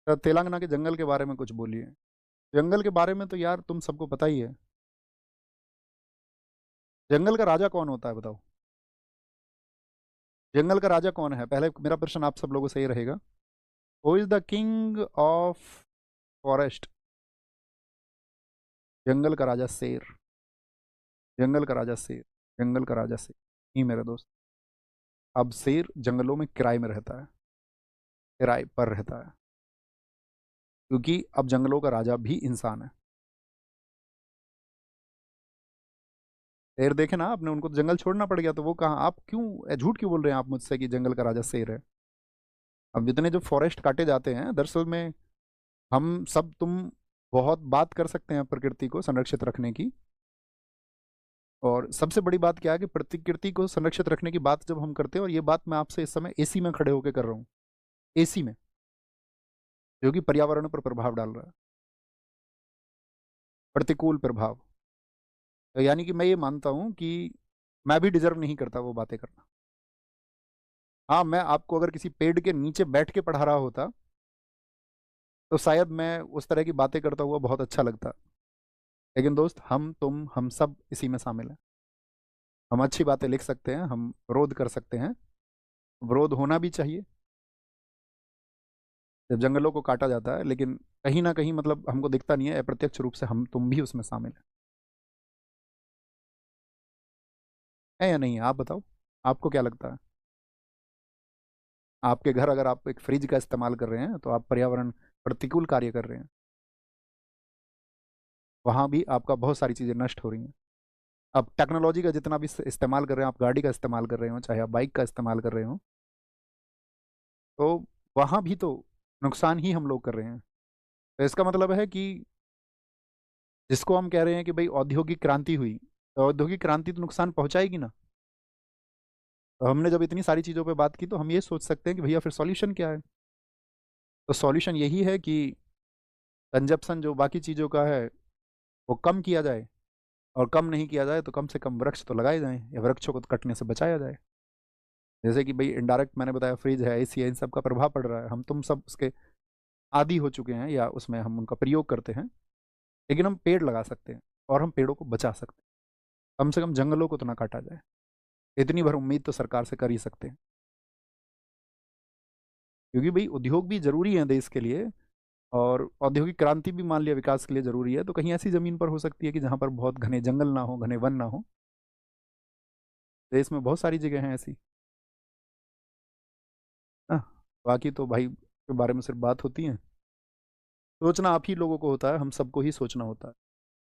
तो तेलंगाना के जंगल के बारे में कुछ बोलिए। जंगल के बारे में तो यार तुम सबको पता ही है। जंगल का राजा कौन होता है बताओ? जंगल का राजा कौन है? पहले मेरा प्रश्न आप सब लोगों से ये रहेगा, who is the king of forest? जंगल का राजा शेर। जंगल का राजा शेर। जंगल का राजा शेर ही मेरे दोस्त। अब शेर जंगलों में किराए में रहता है, किराए पर रहता है, क्योंकि अब जंगलों का राजा भी इंसान है। शेर देखे ना आपने, उनको तो जंगल छोड़ना पड़ गया, तो वो कहाँ, आप क्यों झूठ क्यों बोल रहे हैं आप मुझसे कि जंगल का राजा शेर है? अब जितने जो फॉरेस्ट काटे जाते हैं दरअसल में, हम सब तुम बहुत बात कर सकते हैं प्रकृति को संरक्षित रखने की, और सबसे बड़ी बात क्या है कि प्रकृति को संरक्षित रखने की बात जब हम करते हैं, और ये बात मैं आपसे इस समय एसी में खड़े होकर कर रहा हूँ, एसी में, जो कि पर्यावरण पर प्रभाव डाल रहा है, प्रतिकूल प्रभाव। तो यानी कि मैं ये मानता हूँ कि मैं भी डिजर्व नहीं करता वो बातें करना। हाँ, मैं आपको अगर किसी पेड़ के नीचे बैठ के पढ़ा रहा होता तो शायद मैं उस तरह की बातें करता हुआ बहुत अच्छा लगता, लेकिन दोस्त हम तुम हम सब इसी में शामिल हैं। हम अच्छी बातें लिख सकते हैं, हम विरोध कर सकते हैं, विरोध होना भी चाहिए जब जंगलों को काटा जाता है, लेकिन कहीं ना कहीं मतलब हमको दिखता नहीं है, अप्रत्यक्ष रूप से हम तुम भी उसमें शामिल है या नहीं? आप बताओ, आपको क्या लगता है? आपके घर अगर आप एक फ्रिज का इस्तेमाल कर रहे हैं तो आप पर्यावरण प्रतिकूल कार्य कर रहे हैं, वहाँ भी आपका बहुत सारी चीज़ें नष्ट हो रही हैं। अब टेक्नोलॉजी का जितना भी इस्तेमाल कर रहे हैं, आप गाड़ी का इस्तेमाल कर रहे हो, चाहे आप बाइक का इस्तेमाल कर रहे हो, तो वहाँ भी तो नुकसान ही हम लोग कर रहे हैं। तो इसका मतलब है कि जिसको हम कह रहे हैं कि भाई औद्योगिक क्रांति हुई, तो औद्योगिक क्रांति तो नुकसान पहुंचाएगी ना। तो हमने जब इतनी सारी चीज़ों पे बात की, तो हम ये सोच सकते हैं कि भैया फिर सॉल्यूशन क्या है? तो सॉल्यूशन यही है कि कंजप्शन जो बाकी चीज़ों का है वो कम किया जाए, और कम नहीं किया जाए तो कम से कम वृक्ष तो लगाए जाएं, या वृक्षों को कटने से बचाया जाए। जैसे कि भाई इनडायरेक्ट मैंने बताया, फ्रिज है, एसी है, इन सब का प्रभाव पड़ रहा है, हम तुम सब उसके आदी हो चुके हैं, या उसमें हम उनका प्रयोग करते हैं, लेकिन हम पेड़ लगा सकते हैं और हम पेड़ों को बचा सकते हैं। कम से कम जंगलों को तो ना काटा जाए, इतनी भर उम्मीद तो सरकार से कर ही सकते हैं। क्योंकि भाई उद्योग भी जरूरी है देश के लिए, और औद्योगिक क्रांति भी मान लिया विकास के लिए जरूरी है, तो कहीं ऐसी जमीन पर हो सकती है कि जहाँ पर बहुत घने जंगल ना हो, घने वन ना हो। देश में बहुत सारी जगह हैं ऐसी ना। बाकी तो भाई के बारे में सिर्फ बात होती है, सोचना आप ही लोगों को होता है, हम सबको ही सोचना होता है।